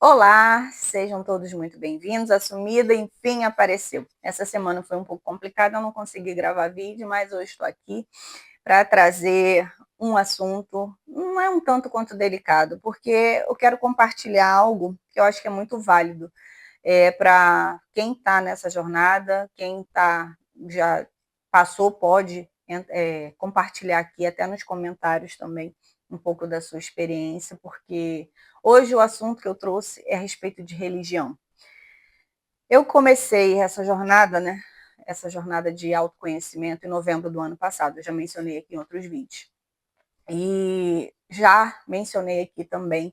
Olá, sejam todos muito bem-vindos. A sumida enfim apareceu. Essa semana foi um pouco complicada, eu não consegui gravar vídeo, mas hoje estou aqui para trazer um assunto, não é um tanto quanto delicado, porque eu quero compartilhar algo que eu acho que é muito válido para quem está nessa jornada, quem já passou pode compartilhar aqui, até nos comentários também, um pouco da sua experiência, porque hoje o assunto que eu trouxe é a respeito de religião. Eu comecei essa jornada, né? Essa jornada de autoconhecimento em novembro do ano passado, eu já mencionei aqui em outros vídeos. E já mencionei aqui também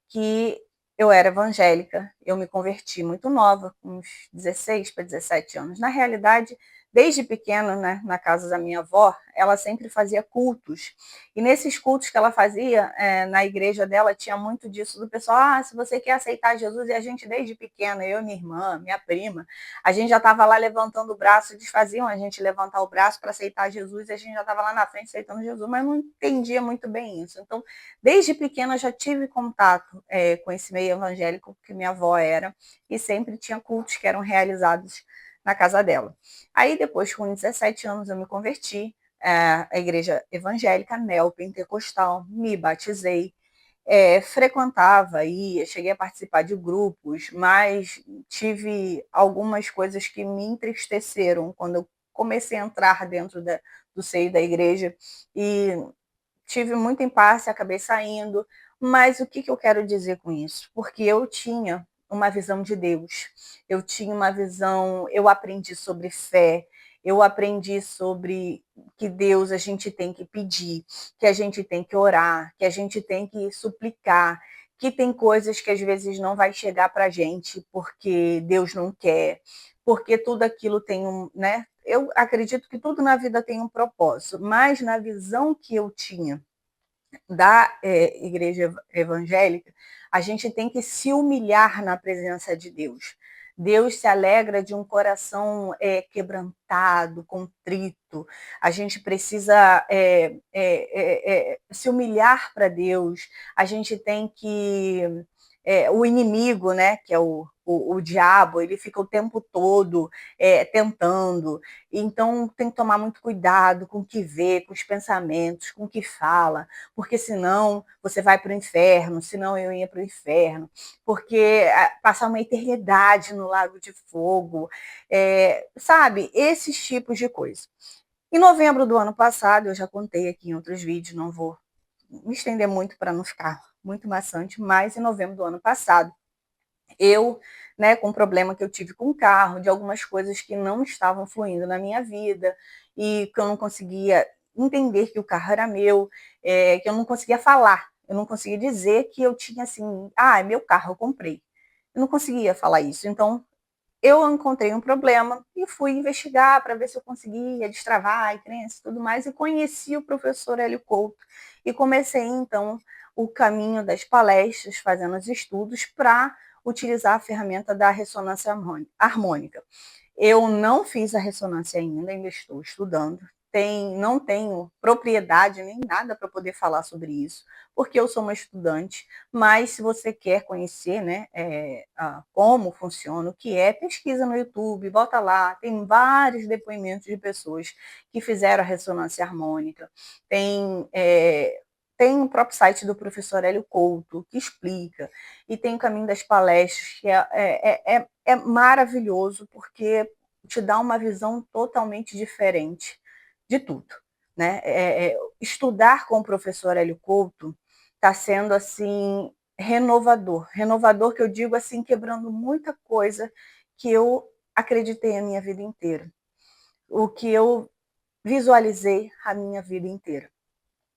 que eu era evangélica, eu me converti muito nova, com uns 16 para 17 anos. Na realidade, desde pequena, né, na casa da minha avó, ela sempre fazia cultos. E nesses cultos que ela fazia, na igreja dela, tinha muito disso do pessoal, se você quer aceitar Jesus, e a gente desde pequena, eu, minha irmã, minha prima, a gente já estava lá levantando o braço, eles faziam a gente levantar o braço para aceitar Jesus, e a gente já estava lá na frente aceitando Jesus, mas não entendia muito bem isso. Então, desde pequena já tive contato com esse meio evangélico que minha avó era, e sempre tinha cultos que eram realizados na casa dela. Aí depois, com 17 anos, eu me converti à igreja evangélica neopentecostal, me batizei, frequentava, ia, cheguei a participar de grupos, mas tive algumas coisas que me entristeceram quando eu comecei a entrar dentro do seio da igreja e tive muito impasse, acabei saindo. Mas o que eu quero dizer com isso? Porque eu tinha uma visão de Deus, eu tinha uma visão, eu aprendi sobre fé, eu aprendi sobre que Deus a gente tem que pedir, que a gente tem que orar, que a gente tem que suplicar, que tem coisas que às vezes não vai chegar para a gente porque Deus não quer, porque tudo aquilo tem né? Eu acredito que tudo na vida tem um propósito, mas na visão que eu tinha da igreja evangélica, a gente tem que se humilhar na presença de Deus. Deus se alegra de um coração quebrantado, contrito. A gente precisa se humilhar para Deus. A gente tem que o inimigo, né, que é o diabo, ele fica o tempo todo tentando. Então tem que tomar muito cuidado com o que vê, com os pensamentos, com o que fala, porque senão você vai para o inferno, senão eu ia para o inferno, porque passar uma eternidade no lago de fogo, sabe? Esses tipos de coisa. Em novembro do ano passado, eu já contei aqui em outros vídeos, não vou me estender muito para não ficar muito maçante, mas em novembro do ano passado, eu, né, com o problema que eu tive com o carro, de algumas coisas que não estavam fluindo na minha vida e que eu não conseguia entender que o carro era meu, que eu não conseguia falar, eu não conseguia dizer que eu tinha assim, é meu carro, eu comprei. Eu não conseguia falar isso. Então, eu encontrei um problema e fui investigar para ver se eu conseguia destravar a crença e tudo mais, e conheci o professor Hélio Couto e comecei, então, o caminho das palestras, fazendo os estudos para utilizar a ferramenta da ressonância harmônica. Eu não fiz a ressonância ainda estou estudando. Não tenho propriedade nem nada para poder falar sobre isso, porque eu sou uma estudante, mas se você quer conhecer, né, como funciona, o que é, pesquisa no YouTube, bota lá, tem vários depoimentos de pessoas que fizeram a ressonância harmônica, tem o próprio site do professor Hélio Couto, que explica, e tem o Caminho das Palestras, que é maravilhoso, porque te dá uma visão totalmente diferente de tudo. Né? Estudar com o professor Hélio Couto está sendo assim renovador que eu digo assim, quebrando muita coisa que eu acreditei a minha vida inteira, o que eu visualizei a minha vida inteira.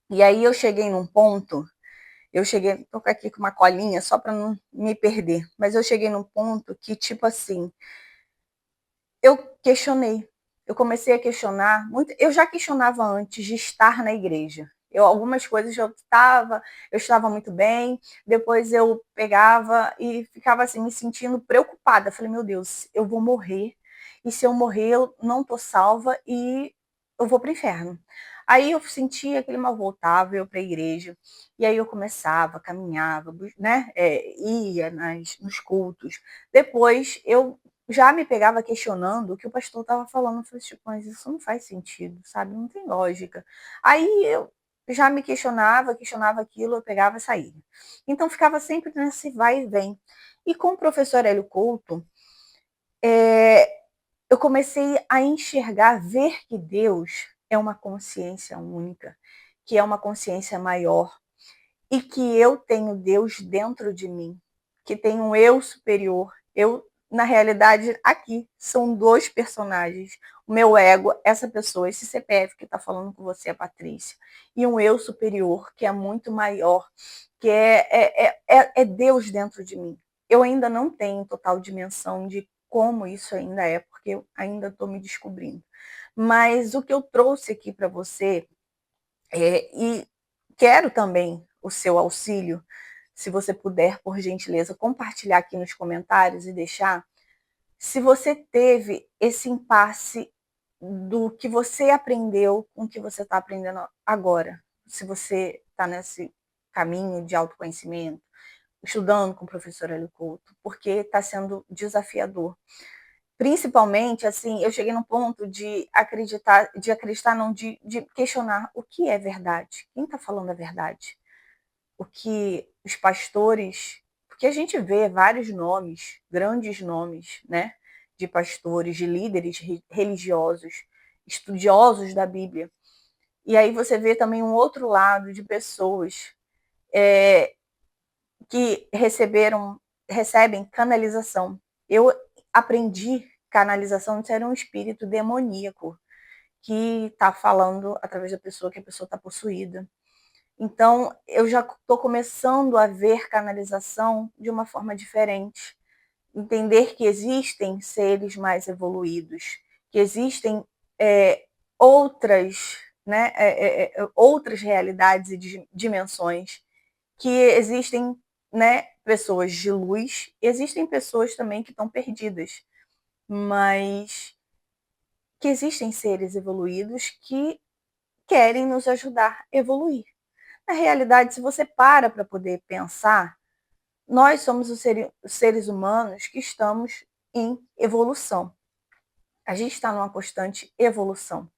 E aí eu cheguei num ponto, tô aqui com uma colinha só para não me perder, mas eu cheguei num ponto que, tipo assim, eu questionei. Eu comecei a questionar muito. Eu já questionava antes de estar na igreja. Algumas coisas eu estava muito bem, depois eu pegava e ficava assim, me sentindo preocupada. Falei, meu Deus, eu vou morrer, e se eu morrer, eu não estou salva e eu vou para o inferno. Aí eu sentia aquele mal, voltava eu para a igreja, e aí eu começava, caminhava, né, ia nos cultos. Depois eu já me pegava questionando o que o pastor estava falando. Eu falei, tipo, mas isso não faz sentido, sabe? Não tem lógica. Aí eu já me questionava aquilo, eu pegava e saía. Então ficava sempre nesse vai e vem. E com o professor Hélio Couto, eu comecei a enxergar, ver que Deus é uma consciência única, que é uma consciência maior, e que eu tenho Deus dentro de mim, que tem um eu superior. Eu, na realidade, aqui são dois personagens. O meu ego, essa pessoa, esse CPF que está falando com você, a Patrícia, e um eu superior, que é muito maior, que é Deus dentro de mim. Eu ainda não tenho total dimensão de como isso ainda é, porque eu ainda estou me descobrindo. Mas o que eu trouxe aqui para você, e quero também o seu auxílio, se você puder, por gentileza, compartilhar aqui nos comentários e deixar, se você teve esse impasse do que você aprendeu com o que você está aprendendo agora. Se você está nesse caminho de autoconhecimento, estudando com o professor Hélio Couto, porque está sendo desafiador. Principalmente, assim, eu cheguei num ponto de acreditar não, de questionar o que é verdade. Quem está falando a verdade? O que os pastores, porque a gente vê vários nomes, grandes nomes, né, de pastores, de líderes religiosos, estudiosos da Bíblia. E aí você vê também um outro lado de pessoas que recebem canalização. Eu aprendi canalização, isso era um espírito demoníaco que está falando através da pessoa, que a pessoa está possuída. Então, eu já estou começando a ver canalização de uma forma diferente. Entender que existem seres mais evoluídos, que existem outras, né, outras realidades e dimensões, que existem, né, pessoas de luz, existem pessoas também que estão perdidas, mas que existem seres evoluídos que querem nos ajudar a evoluir. Na realidade, se você para poder pensar, nós somos os seres humanos que estamos em evolução. A gente está numa constante evolução.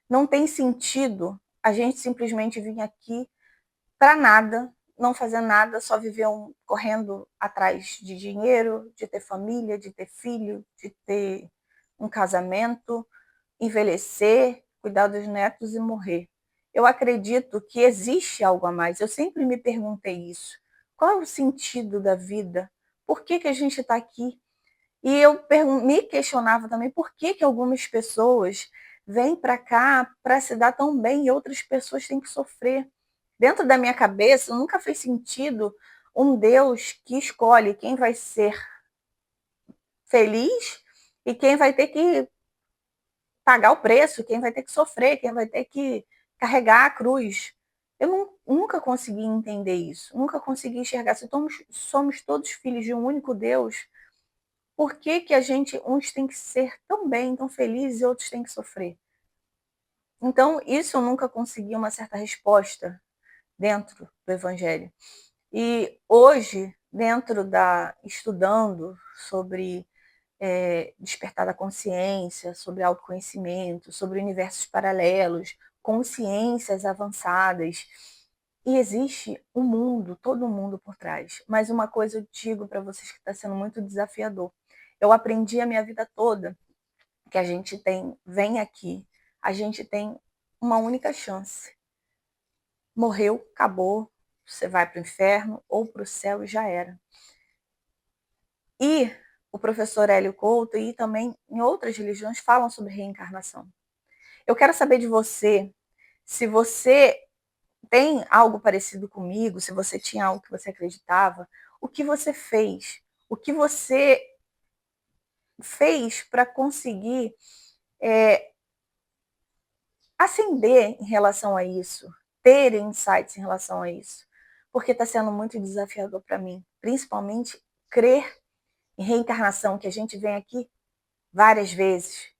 Não tem sentido a gente simplesmente vir aqui para nada, não fazer nada, só viver correndo atrás de dinheiro, de ter família, de ter filho, de ter um casamento, envelhecer, cuidar dos netos e morrer. Eu acredito que existe algo a mais. Eu sempre me perguntei isso. Qual é o sentido da vida? Por que a gente está aqui? E eu me questionava também por que algumas pessoas vêm para cá para se dar tão bem e outras pessoas têm que sofrer. Dentro da minha cabeça, nunca fez sentido um Deus que escolhe quem vai ser feliz e quem vai ter que pagar o preço, quem vai ter que sofrer, quem vai ter que carregar a cruz. Eu nunca consegui entender isso, nunca consegui enxergar. Se somos todos filhos de um único Deus, por que a gente, uns tem que ser tão bem, tão felizes e outros têm que sofrer? Então, isso eu nunca consegui uma certa resposta dentro do Evangelho. E hoje, estudando sobre despertar da consciência, sobre autoconhecimento, sobre universos paralelos, consciências avançadas. E existe um mundo, todo mundo por trás. Mas uma coisa eu digo para vocês que está sendo muito desafiador. Eu aprendi a minha vida toda que a gente vem aqui, a gente tem uma única chance. Morreu, acabou, você vai para o inferno ou para o céu e já era. E o professor Hélio Couto e também em outras religiões falam sobre reencarnação. Eu quero saber de você, se você tem algo parecido comigo, se você tinha algo que você acreditava, o que você fez? O que você fez para conseguir ascender em relação a isso, ter insights em relação a isso? Porque está sendo muito desafiador para mim, principalmente crer em reencarnação, que a gente vem aqui várias vezes,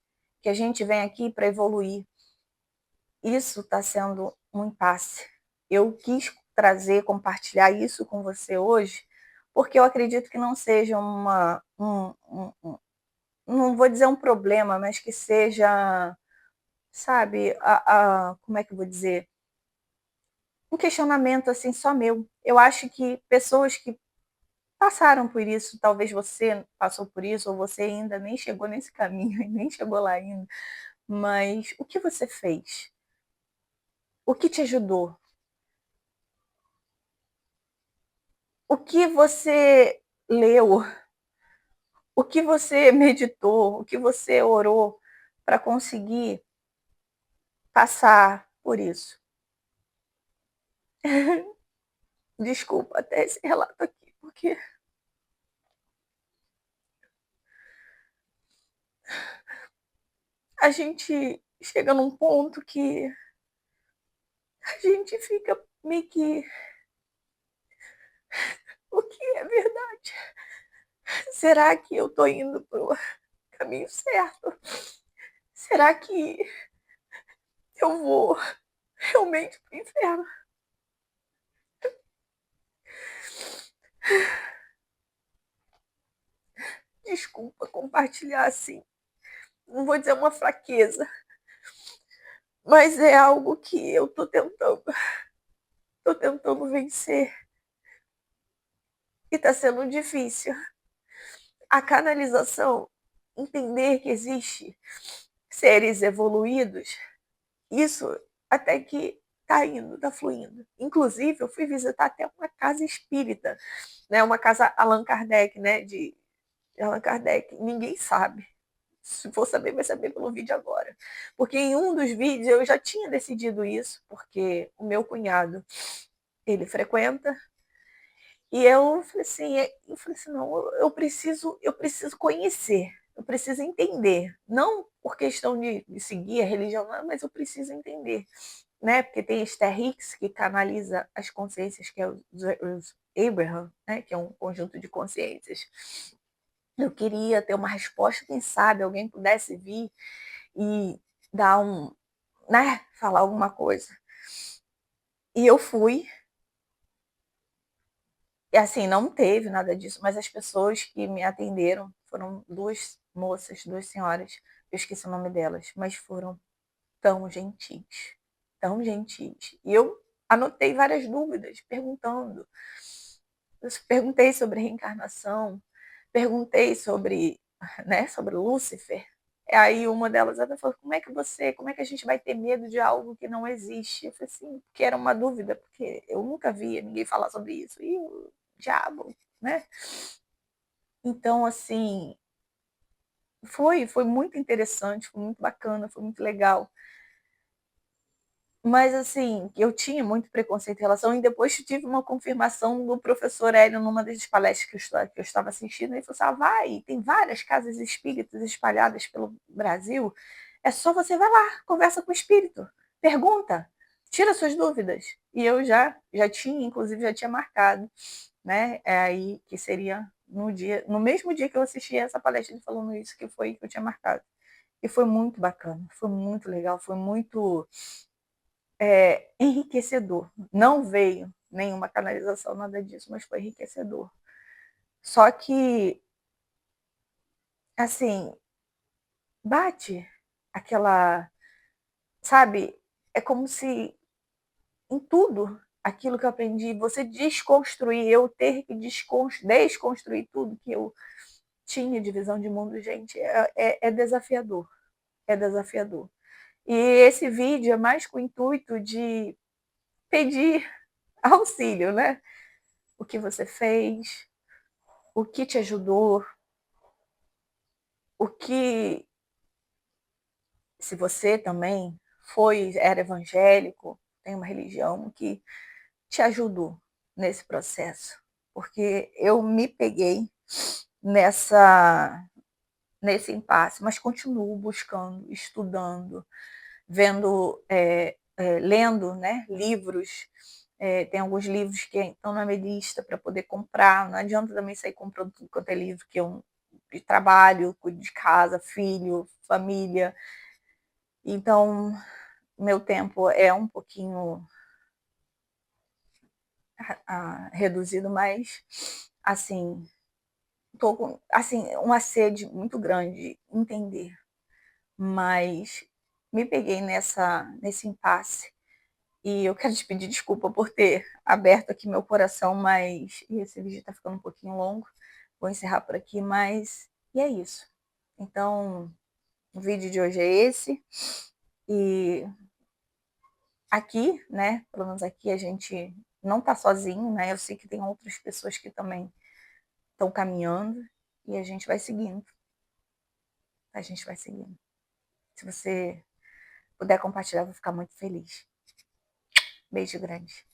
que a gente vem aqui para evoluir. isso está sendo um impasse. Eu quis trazer, compartilhar isso com você hoje, porque eu acredito que não seja não vou dizer um problema, mas que seja, sabe, como é que eu vou dizer? Um questionamento assim só meu. Eu acho que pessoas que passaram por isso, talvez você passou por isso, ou você ainda nem chegou nesse caminho, nem chegou lá ainda, mas o que você fez? O que te ajudou? O que você leu? O que você meditou? O que você orou para conseguir passar por isso? Desculpa até esse relato aqui, porque a gente chega num ponto que a gente fica meio que: "O que é verdade? Será que eu tô indo para o caminho certo? Será que eu vou realmente para o inferno?". Desculpa compartilhar assim, não vou dizer uma fraqueza, mas é algo que eu tô tentando vencer e tá sendo difícil. A canalização, entender que existe seres evoluídos, isso até que tá indo, tá fluindo. Inclusive eu fui visitar até uma casa espírita, né, uma casa Allan Kardec, né, de Allan Kardec, ninguém sabe. Se for saber, vai saber pelo vídeo agora. Porque em um dos vídeos eu já tinha decidido isso, porque o meu cunhado, ele frequenta, e eu falei assim, não, eu preciso conhecer, eu preciso entender, não por questão de seguir a religião, não, mas eu preciso entender, né? Porque tem Esther Hicks, que canaliza as consciências, que é os Abraham, né? Que é um conjunto de consciências. Eu queria ter uma resposta, quem sabe alguém pudesse vir e dar né, falar alguma coisa. E eu fui, e assim, não teve nada disso, mas as pessoas que me atenderam foram duas moças, duas senhoras, eu esqueci o nome delas, mas foram tão gentis, tão gentis. E eu anotei várias dúvidas, perguntando. Eu perguntei sobre reencarnação, perguntei sobre, né, sobre Lúcifer. E aí uma delas até falou: como é que a gente vai ter medo de algo que não existe? Eu falei assim, porque era uma dúvida, porque eu nunca via ninguém falar sobre isso. E o diabo, né? Então, assim, foi muito interessante, foi muito bacana, foi muito legal. Mas, assim, eu tinha muito preconceito em relação, e depois tive uma confirmação do professor Hélio numa das palestras que eu estava assistindo. Ele falou assim: vai, tem várias casas espíritas espalhadas pelo Brasil, é só você vai lá, conversa com o espírito, pergunta, tira suas dúvidas. E eu já tinha, inclusive, já tinha marcado, né? É aí que seria no mesmo dia que eu assisti essa palestra, ele falando isso, que foi que eu tinha marcado. E foi muito bacana, foi muito legal, foi muito enriquecedor. Não veio nenhuma canalização, nada disso, mas foi enriquecedor. Só que, assim, bate aquela, sabe? É como se em tudo aquilo que eu aprendi, você desconstruir, eu ter que desconstruir tudo que eu tinha de visão de mundo, gente, é desafiador. É desafiador. E esse vídeo é mais com o intuito de pedir auxílio, né? O que você fez, o que te ajudou, o que, se você também era evangélico, tem uma religião que te ajudou nesse processo, porque eu me peguei nessa nesse impasse, mas continuo buscando, estudando, vendo, lendo, né, livros. Tem alguns livros que estão na minha lista para poder comprar. Não adianta também sair comprando tudo quanto é livro que eu de trabalho, cuido de casa, filho, família. Então, meu tempo é um pouquinho reduzido, mas, assim, tô com, assim, uma sede muito grande, entender. Mas me peguei nesse impasse e eu quero te pedir desculpa por ter aberto aqui meu coração, mas e esse vídeo está ficando um pouquinho longo. Vou encerrar por aqui, mas e é isso. Então, o vídeo de hoje é esse. E aqui, né, pelo menos aqui a gente não está sozinho, né? Eu sei que tem outras pessoas que também estão caminhando e a gente vai seguindo. A gente vai seguindo. Se você puder compartilhar, eu vou ficar muito feliz. Beijo grande.